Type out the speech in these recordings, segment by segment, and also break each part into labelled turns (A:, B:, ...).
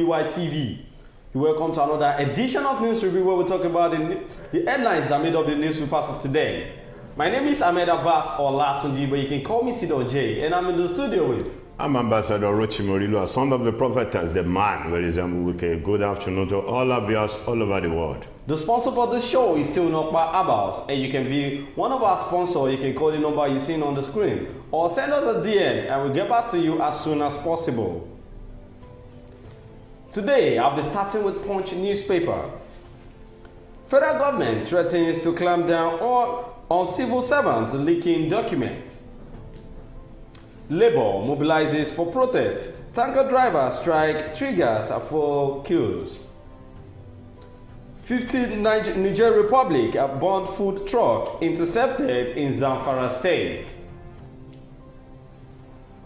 A: BY TV. Welcome to another edition of News Review where we talk about the headlines that made up the newspapers of today. My name is Ahmed Abbas or Latunji, but you can call me Sido J, and I'm in the studio with...
B: I'm Ambassador Rochi Morillo, son of the prophetess, the man, ladies and gentlemen. Good afternoon to all our viewers all over the world.
A: The sponsor for this show is still Nokpa Abals, and you can be one of our sponsors. You can call the number you're seeing on the screen, or send us a DM, and we'll get back to you as soon as possible. Today, I'll be starting with Punch newspaper. Federal government threatens to clamp down on civil servants leaking documents. Labour mobilizes for protest. Tanker drivers strike triggers for queues. 15 Niger Republic burnt food truck intercepted in Zamfara state.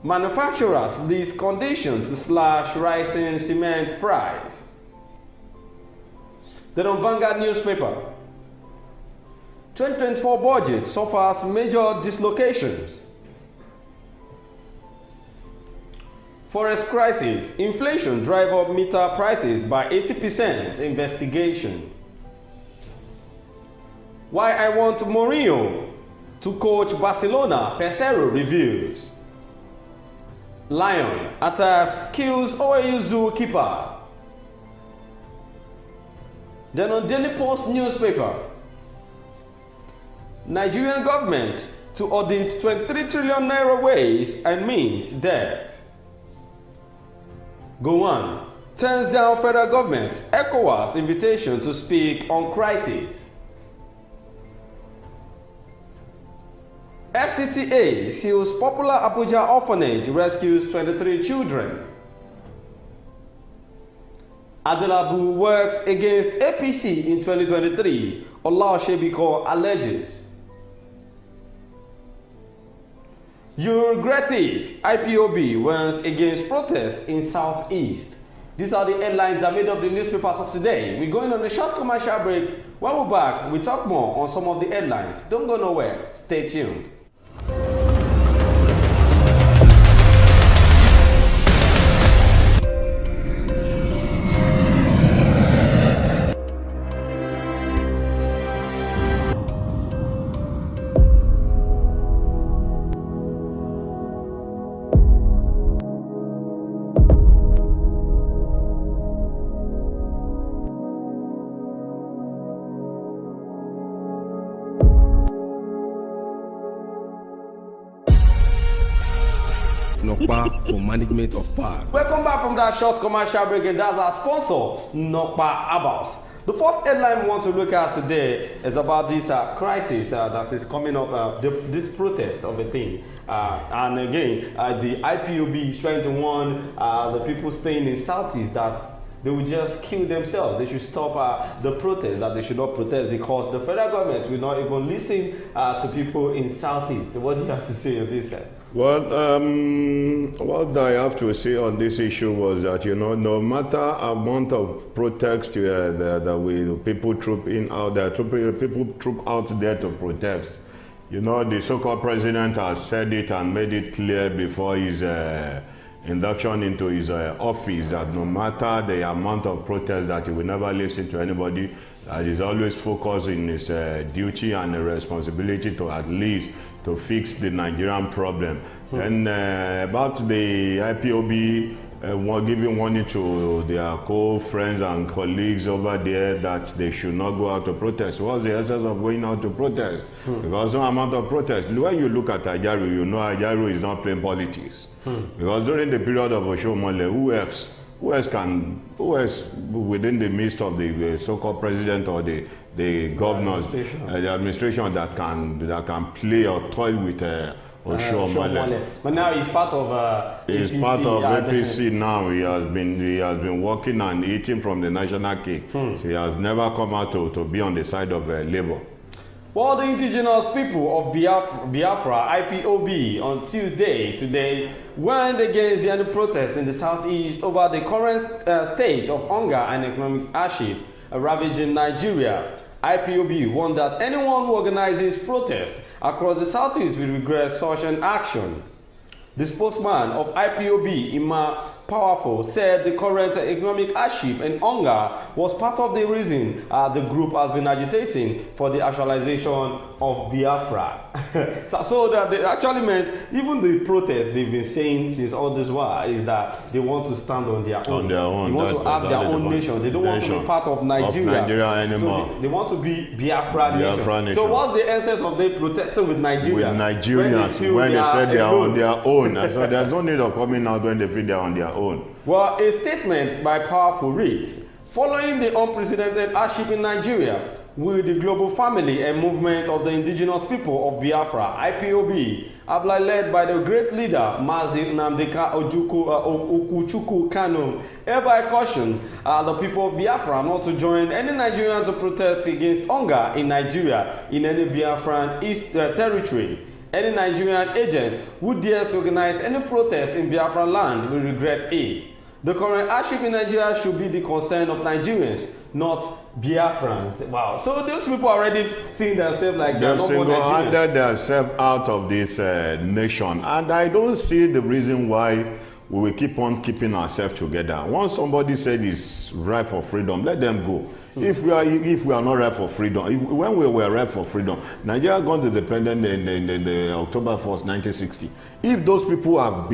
A: Manufacturers list condition to slash rising cement price. Then on Vanguard newspaper, 2024 budget suffers major dislocations. Forest crisis, inflation drive up meter prices by 80%, investigation. Why I want Mourinho to coach Barcelona, Pesero reviews. Lion attacks, kills OAU zookeeper. Then on Daily Post newspaper, Nigerian government to audit 23 trillion naira ways and means debt. Go on, turns down federal government, ECOWAS invitation to speak on crisis. FCTA seals popular Abuja orphanage, rescues 23 children. Adelabu works against APC in 2023, Olaoshebiko alleges. You regret it, Ipob warns against protest in Southeast. These are the headlines that made up the newspapers of today. We're going on a short commercial break. When we're back, we talk more on some of the headlines. Don't go nowhere, stay tuned.
C: Nokpa for management of park.
A: Welcome back from that short commercial break, and that's our sponsor, Nokpa Abals. The first headline we want to look at today is about this crisis that is coming up, this protest of a thing. And again, the IPOB is trying to warn the people staying in Southeast that they will just kill themselves. They should stop the protest, that they should not protest because the federal government will not even listen to people in Southeast. What do you have to say on this?
B: Well, what I have to say on this issue was that, no matter amount of protest that people troop in out there, people troop out there to protest. The so-called president has said it and made it clear before his induction into his office that no matter the amount of protest that he will never listen to anybody, that he's always focused in his duty and responsibility to at least to fix the Nigerian problem. And about the IPOB giving warning to their co-friends and colleagues over there that they should not go out to protest. What's the essence of going out to protest? Because no amount of protest. When you look at Ajaru, you know Ajaru is not playing politics. Because during the period of Oshomole, who else within the midst of the so-called president or the governors, the administration that can play or toy with Oshomole.
A: But now he's part of
B: he's
A: APC,
B: part of APC now. He has been working and eating from the national cake. So he has never come out to be on the side of Labour.
A: Well, the indigenous people of Biafra, IPOB, on Tuesday today went against the protest in the southeast over the current state of hunger and economic hardship ravaging Nigeria. IPOB warned that anyone who organizes protests across the southeast will regret such an action. The spokesman of IPOB, Ima Powerful said the current economic hardship and hunger was part of the reason the group has been agitating for the actualization of Biafra. so that they actually meant even the protests they've been saying since all this while is that they want to stand on their own. They want to have their own nation. They don't want to be part of Nigeria
B: anymore.
A: So they want to be Biafra nation. So what's the essence of them protesting with Nigeria?
B: With Nigerians when they said they are on their own. So there's no need of coming out when they feel they are on their own.
A: Well, a statement by Powerful reads, following the unprecedented hardship in Nigeria, with the global family and movement of the indigenous people of Biafra, IPOB, led by the great leader, Mazi Nnamdi Okuchukwu Kanu, hereby caution the people of Biafra not to join any Nigerian to protest against hunger in Nigeria in any Biafran territory. Any Nigerian agent who dares to organize any protest in Biafran land will regret it. The current hardship in Nigeria should be the concern of Nigerians, not Biafrans. Wow. So those people are already seeing themselves like they're not more Nigerians. They've
B: single-handed themselves out of this nation. And I don't see the reason why we will keep on keeping ourselves together. Once somebody said it's ripe for freedom, let them go. If we are not ripe for freedom, when we were ripe for freedom, Nigeria got independent in the October 1st, 1960. If those people are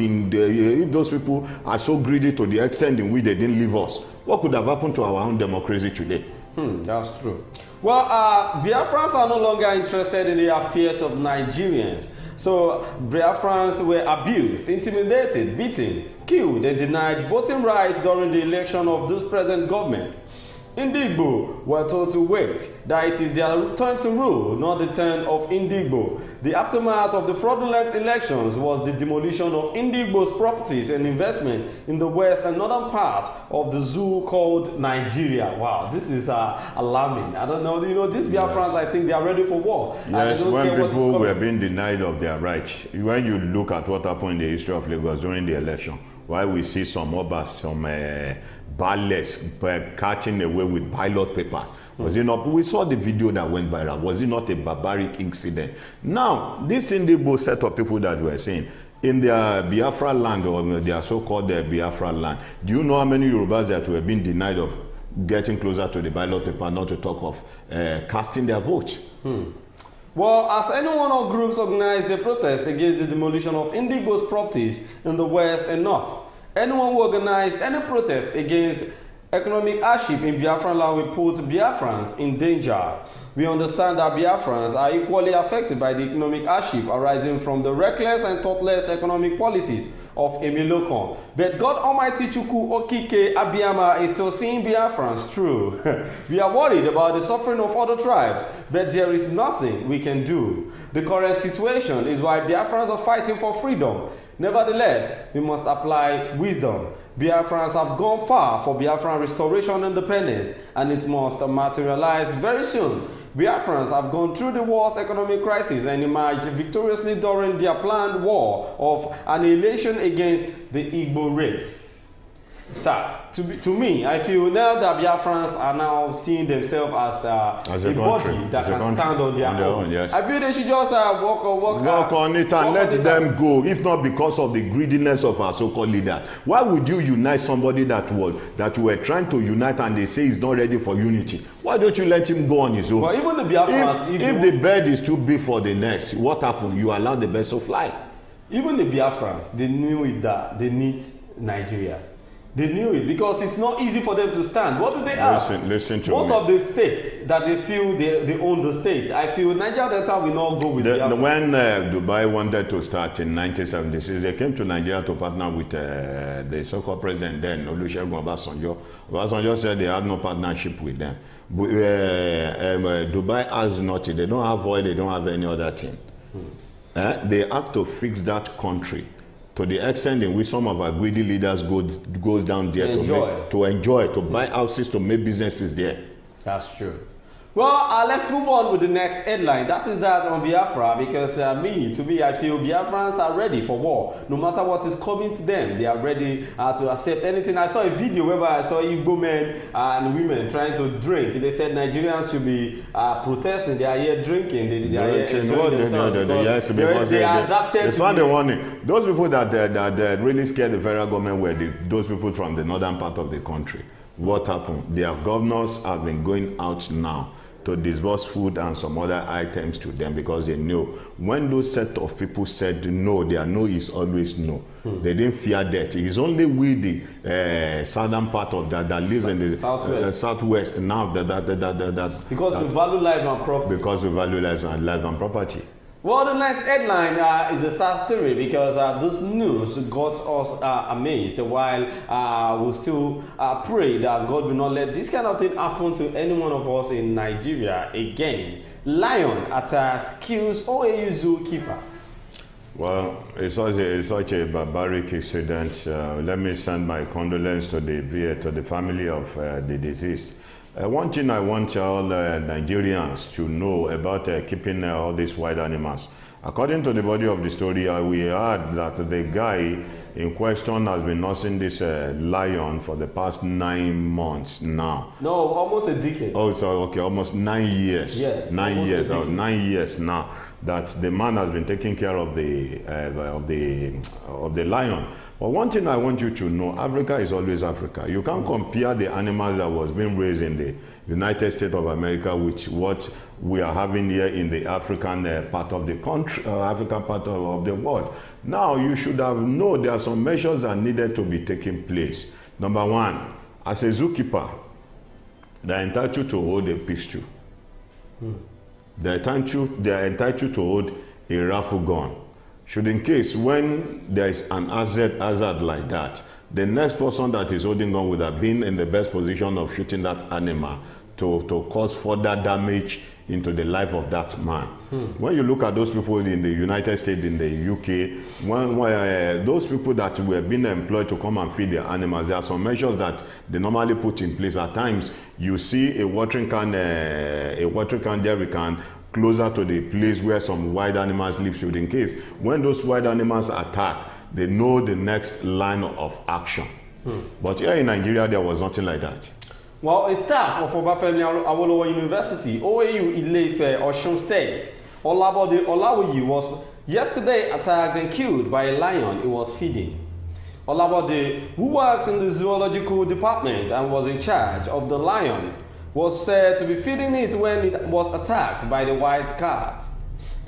B: so greedy to the extent in which they didn't leave us, what could have happened to our own democracy today?
A: That's true. Well, Biafrans are no longer interested in the affairs of Nigerians. So Biafrans were abused, intimidated, beaten, killed, and denied voting rights during the election of this present government. Indigbo were told to wait, that it is their turn to rule, not the turn of Indigbo. The aftermath of the fraudulent elections was the demolition of Indigbo's properties and investment in the west and northern part of the zoo called Nigeria. Wow, this is alarming. I don't know, these Biafrans, I think they are ready for war.
B: Yes, when people were being denied of their rights, when you look at what happened in the history of Lagos during the election, while we see some obas, some ballets catching away with ballot papers. Was it not? We saw the video that went viral. Was it not a barbaric incident? Now, this Indigbo set of people that we're saying, in their Biafra land, or their so-called Biafra land, do you know how many Yorubas that were being denied of getting closer to the ballot paper, not to talk of casting their votes?
A: Well, as anyone or groups organized a protest against the demolition of Indigbo's properties in the west and north, anyone who organized any protest against economic hardship in Biafran land will put Biafrans in danger. We understand that Biafrans are equally affected by the economic hardship arising from the reckless and thoughtless economic policies of Emilokon. But God Almighty Chukwu Okike Abiyama is still seeing Biafrans through. We are worried about the suffering of other tribes, but there is nothing we can do. The current situation is why Biafrans are fighting for freedom. Nevertheless, we must apply wisdom. Biafrans have gone far for Biafran restoration and independence, and it must materialize very soon. Biafrans have gone through the worst economic crisis and emerged victoriously during their planned war of annihilation against the Igbo race. Sir, to me, I feel now that Biafrans are now seeing themselves as a body that can stand on their own. Yes. I feel they should just work on it and let them go, if not because of the greediness of our so-called leader. Why would you unite somebody that you were trying to unite and they say he's not ready for unity? Why don't you let him go on his own? Well, even the Biafrans,
B: if the bed is too big for the nest, what happened? You allow the birds to fly.
A: Even the Biafrans, they knew it that they need Nigeria. They knew it because it's not easy for them to stand. What do they have?
B: Listen to
A: Most
B: me.
A: of the states that they feel they own the states, I feel Nigeria Delta will not go with
B: when Dubai wanted to start in 1976, they came to Nigeria to partner with the so-called president then, Olusegun Obasanjo. Obasanjo said they had no partnership with them. Dubai has nothing. They don't have oil. They don't have any other thing. They have to fix that country to the extent in which some of our greedy leaders goes down there to enjoy, to buy houses, to make businesses there.
A: That's true. Well, let's move on with the next headline. That is that on Biafra, because I feel Biafrans are ready for war. No matter what is coming to them, they are ready to accept anything. I saw a video whereby I saw Igbo men and women trying to drink. They said Nigerians should be protesting. They are here drinking. They are here enjoying themselves. They are adapted.
B: It's not the warning. Those people that really scared the federal government were those people from the northern part of the country. What happened? Their governors have been going out now to disburse food and some other items to them because they know when those set of people said no, their no is always no. They didn't fear death. It's only we, the southern part of that lives in the southwest now that
A: because we value life and property.
B: Because we value life and property.
A: Well, the next headline is a sad story because this news got us amazed, while we'll still pray that God will not let this kind of thing happen to any one of us in Nigeria again. Lion attacks, kills OAU zookeeper.
B: Well, it's such a barbaric incident. Let me send my condolences to the family of the deceased. One thing I want all Nigerians to know about keeping all these wild animals. According to the body of the story, we heard that the guy in question has been nursing this lion for the past 9 months now.
A: No, almost a decade.
B: Oh, so okay, almost 9 years.
A: Yes,
B: 9 years. 9 years now that the man has been taking care of the lion. But one thing I want you to know, Africa is always Africa. You can't compare the animals that was being raised in the United States of America with what we are having here in the African part of the country, African part of the world. Now, you should have known there are some measures that needed to be taking place. Number one, as a zookeeper, they are entitled to hold a pistol. They are entitled to hold a rifle gun. Should in case when there is an hazard like that, the next person that is holding on would have been in the best position of shooting that animal to cause further damage into the life of that man. When you look at those people in the United States, in the UK, those people that were being employed to come and feed their animals, there are some measures that they normally put in place. At times, you see a watering can jerrycan closer to the place where some wild animals live, should in case when those wild animals attack, they know the next line of action. But here in Nigeria, there was nothing like that.
A: Well, a staff of Obafemi Awolowo University, OAU Ile-Ife, Osun State, Olabode Olawiyi, was yesterday attacked and killed by a lion he was feeding. Olabode, who works in the zoological department and was in charge of the lion, was said to be feeding it when it was attacked by the white cat.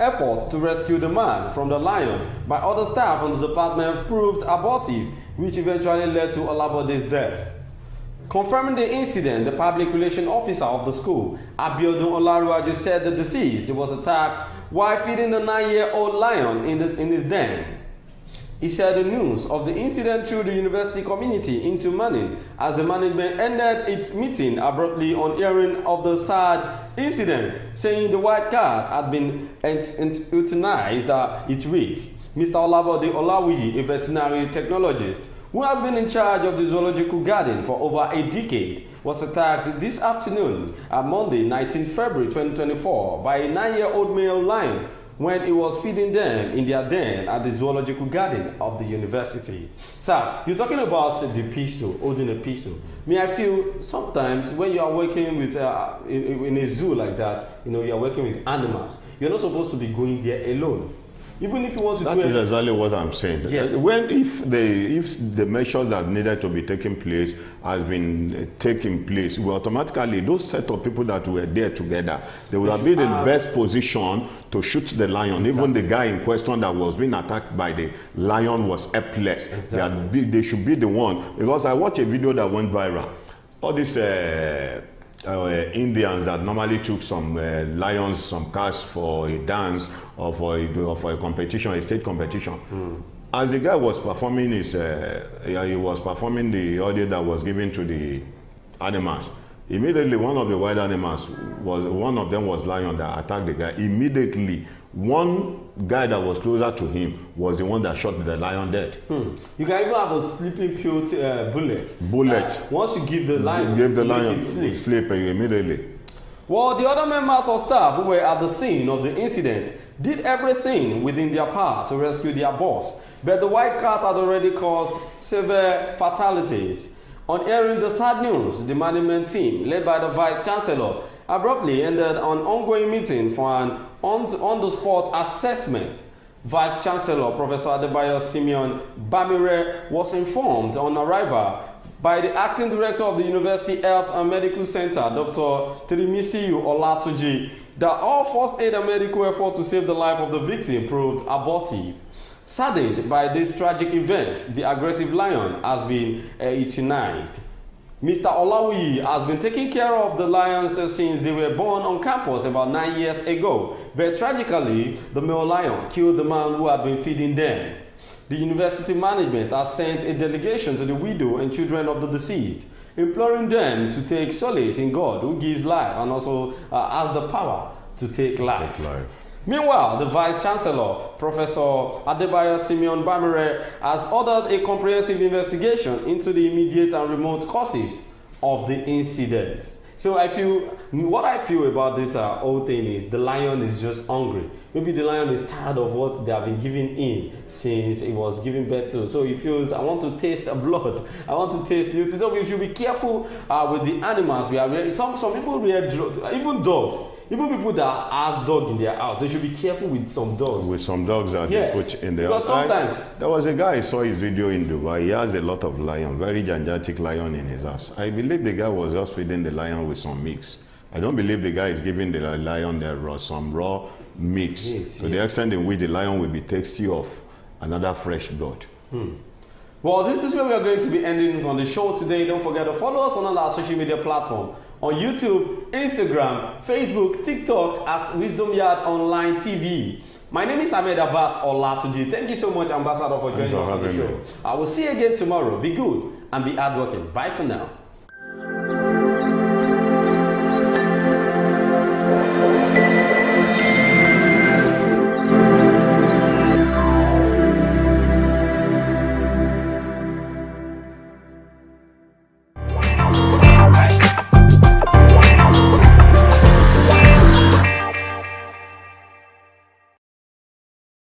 A: Effort to rescue the man from the lion by other staff on the department proved abortive, which eventually led to Olabode's death. Confirming the incident, the public relations officer of the school, Abiodun Olaruwaju, said the deceased was attacked while feeding the 9-year-old lion in his den. He shared the news of the incident through the university community into mourning as the management ended its meeting abruptly on hearing of the sad incident, saying the white cat had been euthanized. It read, Mr. Olabode Olawiyi, a veterinary technologist who has been in charge of the zoological garden for over a decade, was attacked this afternoon, Monday, 19 February 2024, by a 9-year-old male lion when he was feeding them in their den at the zoological garden of the university. Sir, you're talking about the pistol, holding a pistol. I feel sometimes when you are working with in a zoo like that, you are working with animals, you're not supposed to be going there alone. Even if you want to
B: that is exactly what I'm saying.
A: Yes.
B: If the measures that needed to be taking place has been taking place, well, automatically those set of people that were there together, they would have been in the best position to shoot the lion. Exactly. Even the guy in question that was being attacked by the lion was helpless. Exactly. They should be the one, because I watched a video that went viral. All these Indians that normally took some lions, some cats for a dance or for a competition, a state competition. As the guy was performing he was performing the audio that was given to the animals. Immediately, one of the wild animals one of them was lion that attacked the guy. Immediately, one guy that was closer to him was the one that shot the lion dead.
A: You can even have a sleeping pill bullet.
B: Bullet.
A: Once you give the lion,
B: sleep immediately.
A: Well, the other members of staff who were at the scene of the incident did everything within their power to rescue their boss, but the white cat had already caused severe fatalities. On hearing the sad news, the management team, led by the Vice Chancellor, abruptly ended an ongoing meeting for an on-the-spot assessment. Vice Chancellor Professor Adebayo Simeon Bamire was informed on arrival by the Acting Director of the University Health and Medical Center, Dr. Tirimisiu Olatuji, that all first aid and medical efforts to save the life of the victim proved abortive. Saddened by this tragic event, the aggressive lion has been euthanized. Mr. Olawuyi has been taking care of the lions since they were born on campus about 9 years ago, but tragically, the male lion killed the man who had been feeding them. The university management has sent a delegation to the widow and children of the deceased, imploring them to take solace in God who gives life and also has the power to take life. Meanwhile, the Vice Chancellor, Professor Adebayo Simeon Bamire, has ordered a comprehensive investigation into the immediate and remote causes of the incident. So what I feel about this whole thing is the lion is just hungry. Maybe the lion is tired of what they have been giving him since it was given birth to. So he feels, I want to taste blood. I want to taste nudity. So we should be careful with the animals. Some people rear even dogs. Even people that has dog in their house, they should be careful with some dogs.
B: With some dogs that they put in their house.
A: Sometimes
B: there was a guy, I saw his video in Dubai. He has a lot of lion, very gigantic lion in his house. I believe the guy was just feeding the lion with some mix. I don't believe the guy is giving the lion some raw mix to the extent in which the lion will be tasty of another fresh blood.
A: Well, this is where we are going to be ending on the show today. Don't forget to follow us on all our social media platforms. On YouTube, Instagram, Facebook, TikTok at Wisdom Yard Online TV. My name is Ahmed Abbas Olatuji. Thank you so much, Ambassador, for joining us on the show. I will see you again tomorrow. Be good and be hardworking. Bye for now.